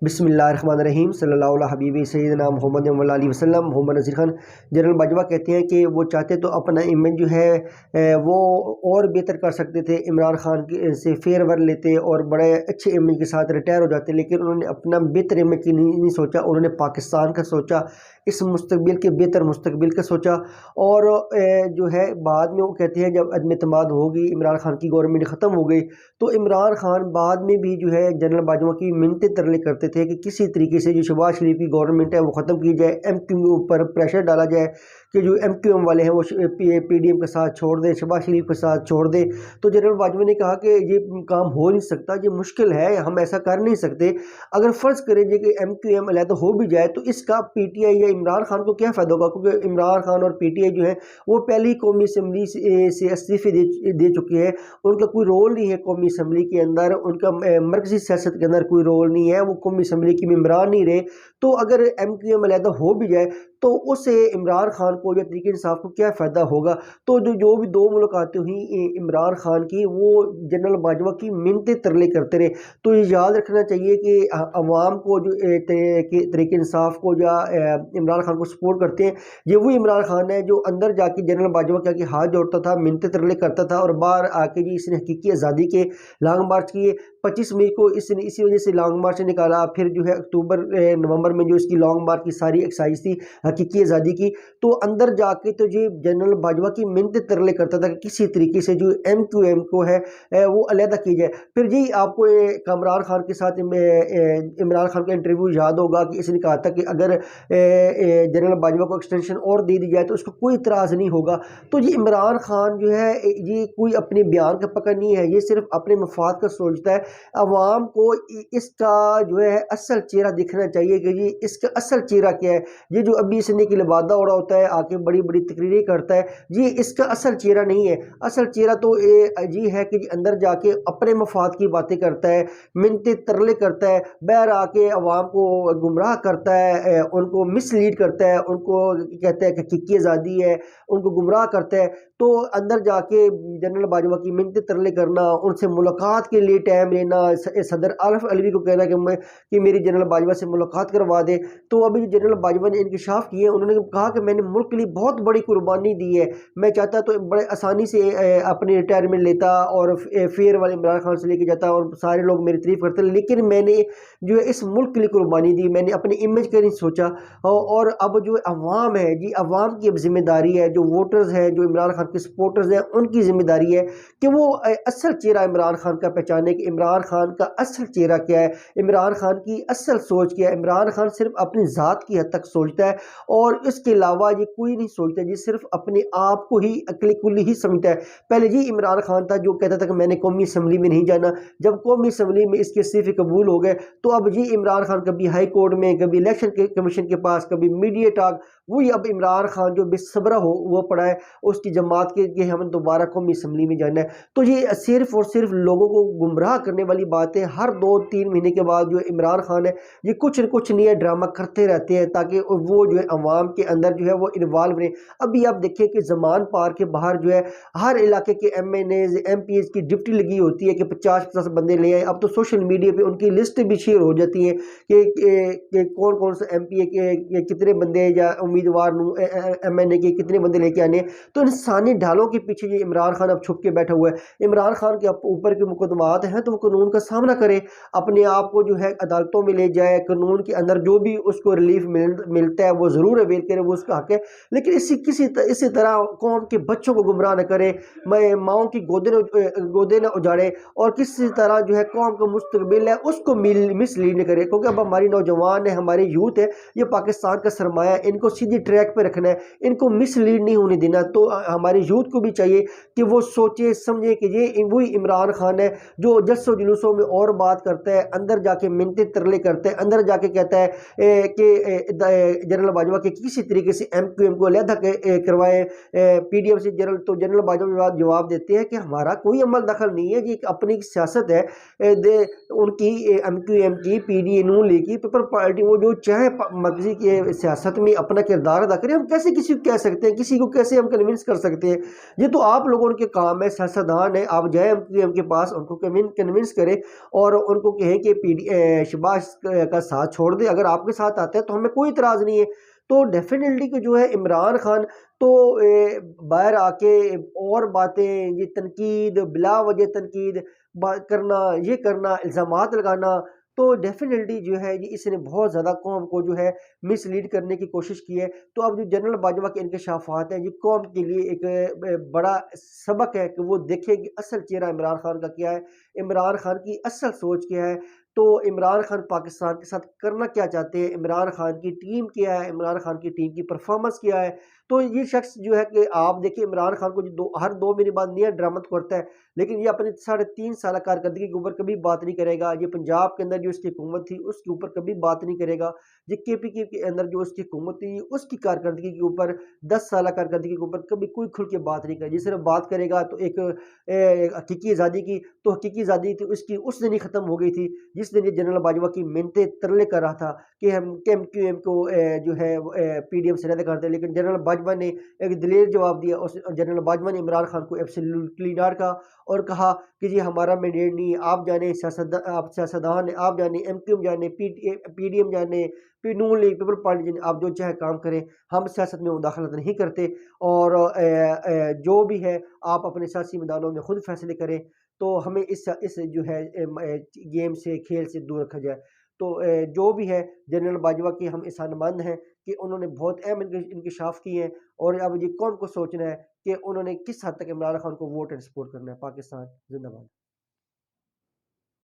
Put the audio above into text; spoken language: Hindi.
बिस्मिल्लाहिर्रहमानिर्रहीम सल्लल्लाहु अला हबीबी सैयदना मोहम्मद अलैहि वसल्लम। मोहम्मद नज़ीर खान जनरल बाजवा कहते हैं कि वो चाहते तो अपना इमेज जो है वो और बेहतर कर सकते थे, इमरान खान से फेयरवेल लेते और बड़े अच्छे इमेज के साथ रिटायर हो जाते, लेकिन उन्होंने अपना बेहतर इमेज की नहीं सोचा, उन्होंने पाकिस्तान का सोचा, इस मुस्तकबिल के बेहतर मुस्तकबिल का सोचा। और जो है बाद में वो कहते हैं जब अदम एतमाद होगी, इमरान खान की गवर्नमेंट ख़त्म हो गई, तो इमरान खान बाद में भी जो है जनरल बाजवा की मिन्नतें तरले करते थे कि किसी तरीके से जो शहबाज शरीफ की गवर्नमेंट है वो ख़त्म की जाए, एमक्यू के ऊपर प्रेशर डाला जाए कि जो एमक्यूएम वाले हैं वो पीडीएम के साथ छोड़ दें, शहबाज शरीफ के साथ छोड़ दें। तो जनरल बाजवा ने कहा कि ये काम हो नहीं सकता, ये मुश्किल है, हम ऐसा कर नहीं सकते। अगर फ़र्ज़ करें कि एमक्यूएम अलहदा हो भी जाए तो इसका पीटीआई या इमरान खान को क्या फ़ायदा होगा, क्योंकि इमरान खान और पीटीआई जो है वो पहली कौमी असम्बली से इस्तीफ़े दे चुके हैं, उनका कोई रोल नहीं है कौमी असम्बली के अंदर, उनका मरकज़ी सियासत के अंदर कोई रोल नहीं है, वो कौमी असम्बली की मेम्बरान नहीं रहे। तो अगर एमक्यूएम अलहदा हो भी जाए तो उससे इमरान खान को या तहरीक इंसाफ को क्या फ़ायदा होगा। तो जो भी दो मुलाकातें हुई इमरान खान की, वो जनरल बाजवा की मिन्नतें तरले करते रहे। तो ये याद रखना चाहिए कि अवाम को जो तहरीक इंसाफ को या इमरान खान को सपोर्ट करते हैं, ये वही इमरान खान है जो अंदर जाके जनरल बाजवा के आगे हाथ जोड़ता था, मिन्नतें तरले करता था और बाहर आके जी इसने हकीकी आज़ादी के लॉन्ग मार्च किए। 25 मई को इसने इसी वजह से लॉन्ग मार्च निकाला, फिर जो है अक्टूबर नवंबर में जो इसकी लॉन्ग मार्च की सारी एक्सरसाइज थी हकीकी आज़ादी की, तो अंदर जाके तो ये जनरल बाजवा की मिन्नतें तरले करता था कि किसी तरीके से जो एमक्यूएम को है वो अलहदा की जाए। फिर जी आपको इमरान खान के साथ इमरान खान का इंटरव्यू याद होगा कि इसने कहा था कि अगर जनरल बाजवा को एक्सटेंशन और दे दी जाए तो उसको कोई इतराज़ नहीं होगा। तो ये इमरान खान जो है ये कोई अपने बयान का पकड़ नहीं है, ये सिर्फ अपने मफाद का सोचता है। अवाम को इसका जो है असल चेहरा दिखना चाहिए कि ये इसका असल चेहरा क्या है। ये जो अभी इसने की लिबादा उड़ा होता है, आके बड़ी बड़ी तकरीरें करता है, ये इसका असल चेहरा नहीं है। असल चेहरा तो ये है कि अंदर जाके अपने मफाद की बातें करता है, मिन्नतें तरले करता है, बाहर आके अवाम को गुमराह करता है, उनको मिसलीड करता है, उनको कहता है कि हकीकी आज़ादी है, उनको गुमराह करता है। तो अंदर जाके जनरल बाजवा की मिन्नतें तरले करना, उनसे मुलाकात के लिए टाइम लेना, सदर आरिफ अलवी को कहना कि मेरी जनरल बाजवा से मुलाकात करवा दे। तो अभी जनरल बाजवा ने इंकशाफ किए, उन्होंने कहा कि मैंने मुल्क के लिए बहुत बड़ी कुर्बानी दी है, मैं चाहता तो बड़े आसानी से अपनी रिटायरमेंट लेता और फेयर वाले इमरान खान से लेके जाता और सारे लोग मेरी तारीफ करते, लेकिन मैंने जो है इस मुल्क के लिए कुर्बानी दी, मैंने अपने इमेज का नहीं सोचा। और अब जो अवाम है जी, अवाम की अब जिम्मेदारी है, जो वोटर्स हैं, जो इमरान खान के सपोर्टर्स हैं, उनकी जिम्मेदारी है कि वो असल चेहरा इमरान खान का पहचाने कि इमरान खान का असल चेहरा क्या है, इमरान खान की असल सोच क्या है। इमरान खान सिर्फ अपनी ज़ात की हद तक सोचता है और इसके अलावा ये कोई नहीं सोचता, जी सिर्फ अपने आप को ही अकली कुल्ली ही समझता है। पहले जी इमरान खान था जो कहता था कि मैंने कौमी असम्बली में नहीं जाना, जब कौमी असम्बली में इसके इस्तीफे कबूल हो गए तो अब जी इमरान खान कभी हाई कोर्ट में, कभी इलेक्शन कमीशन के पास, कभी मीडिया टॉक, वही अब इमरान खान जो बेसब्रा हो वो पड़ा है उसकी जमात के हमें दोबारा कौमी असम्बली में जाना है। तो ये सिर्फ और सिर्फ लोगों को गुमराह करने वाली बात है। हर 2-3 महीने के बाद जो इमरान खान है ये कुछ न कुछ नया ड्रामा करते रहते हैं ताकि वो जो है अवाम के अंदर जो है वो इन्वॉल्व रहे। अभी आप देखिए कि जमान पार्क के बाहर जो है हर इलाके के एमएनएज एमपीएज की ड्यूटी लगी होती है कि 50-50 बंदे ले आए। अब तो सोशल मीडिया पे उनकी लिस्ट भी शेयर हो जाती है कि कौन कौन से एमपीए के कितने बंदे या उम्मीदवार एमएनए के कितने बंदे लेके आने। तो इंसानी ढालों के पीछे ये इमरान खान अब छुप के बैठा हुआ है। इमरान खान के ऊपर के मुकदमात हैं तो वो कानून का सामना करे, अपने आप को जो है अदालतों में ले जाए, कानून के अंदर जो भी उसको रिलीफ मिलता है वो ज़रूर अवेल करे, वो उसका हक है। लेकिन इसी तरह कौम के बच्चों को गुमराह न करे, माओं की गोदे न उजाड़े और किसी तरह जो है कौम का मुस्तकबिल है उसको मिसलीड न करे। क्योंकि अब हमारी नौजवान है, हमारे यूथ है, ये पाकिस्तान का सरमाया है, इनको सीधी ट्रैक पर रखना है, इनको मिसलीड नहीं होने देना। तो हमारे यूथ को भी चाहिए कि वो सोचे समझे कि ये वही इमरान खान है जो जलसों जुलूसों में और बात करता है, अंदर जाके मिन्नतें तरले करता है, अंदर जाके कहता है कि जनरल बाजवा के किसी तरीके से एमक्यूएम को अलहदा करवाएं पीडीएम से। जनरल बाजवा जवाब देते हैं कि हमारा कोई अमल दखल नहीं है, ये अपनी सियासत है उनकी एमक्यूएम की, पीडीए नून लीग की, पीपल पार्टी, वो जो चाहे मर्जी के सियासत में अपना किरदार अदा करें। हम कैसे किसी को कह सकते हैं, किसी को कैसे हम कन्विंस कर सकते हैं देते हैं। ये तो आप लोगों के काम है, सियासतदान है, आप जाए एम के पास, उनको कन्विंस करें और उनको कहें कि शहबाज का साथ छोड़ दे। अगर आपके साथ आता है तो हमें कोई इतराज़ नहीं है। तो डेफिनेटली कि जो है इमरान खान तो बाहर आके और बातें, ये तनकीद, बिला वजह तनकीद बात करना, ये करना, इल्ज़ामात लगाना, तो डेफिनेटली जो है ये इसने बहुत ज़्यादा कौम को जो है मिसलीड करने की कोशिश की है। तो अब जो जनरल बाजवा के इंकशाफात हैं, ये कौम के लिए एक बड़ा सबक है कि वो देखे कि असल चेहरा इमरान खान का क्या है, इमरान खान की असल सोच क्या है। तो इमरान खान पाकिस्तान के साथ करना क्या चाहते हैं, इमरान खान की टीम क्या है, इमरान खान की टीम की परफॉर्मेंस क्या है। तो ये शख्स जो है कि आप देखिए इमरान खान को जो हर 2 महीने बाद नया ड्रामा तो करता है, लेकिन ये अपनी 3.5 साल कारकर्दगी के ऊपर कभी बात नहीं करेगा। ये पंजाब के अंदर जो उसकी हुकूमत थी उसके ऊपर कभी बात नहीं करेगा। ये KPK के अंदर जो उसकी हुकूमत थी उसकी कारकर्दगी के ऊपर, 10 साल कारकर्दगी के ऊपर कभी कोई खुल के बात नहीं करेगी। सिर्फ बात करेगा तो एक हकीकी आज़ादी की, तो हकीकी आज़ादी थी उसकी उस दिन ही ख़त्म हो गई थी जिस दिन ये जनरल बाजवा की मिन्नतें तरले कर रहा था कि हम KMQM को जो है PDM से अलग कर दें। लेकिन जनरल बाजवा ने एक दिलेर जवाब दिया। उस जनरल बाजवा ने इमरान खान को एब्सोल्युटली डांट कहा और कहा कि जी हमारा मैंडेट नहीं है, आप जाने आप सियासतदान, आप जाने MQM जाने, PDM जाने, नून लीग, पीपल पार्टी जाने, आप जो चाहे काम करें, हम सियासत में मुदाखलत नहीं करते। और जो भी है आप अपने सियासी मैदानों में खुद फैसले करें। तो हमें इस जो है गेम से, खेल से दूर रखा जाए। तो जो भी है जनरल बाजवा के हम एहसानमंद हैं कि उन्होंने बहुत अहम इंकशाफ किए हैं। और अब ये कौन को सोचना है कि उन्होंने किस हद तक इमरान खान को वोट एंड सपोर्ट करना है। पाकिस्तान जिंदाबाद।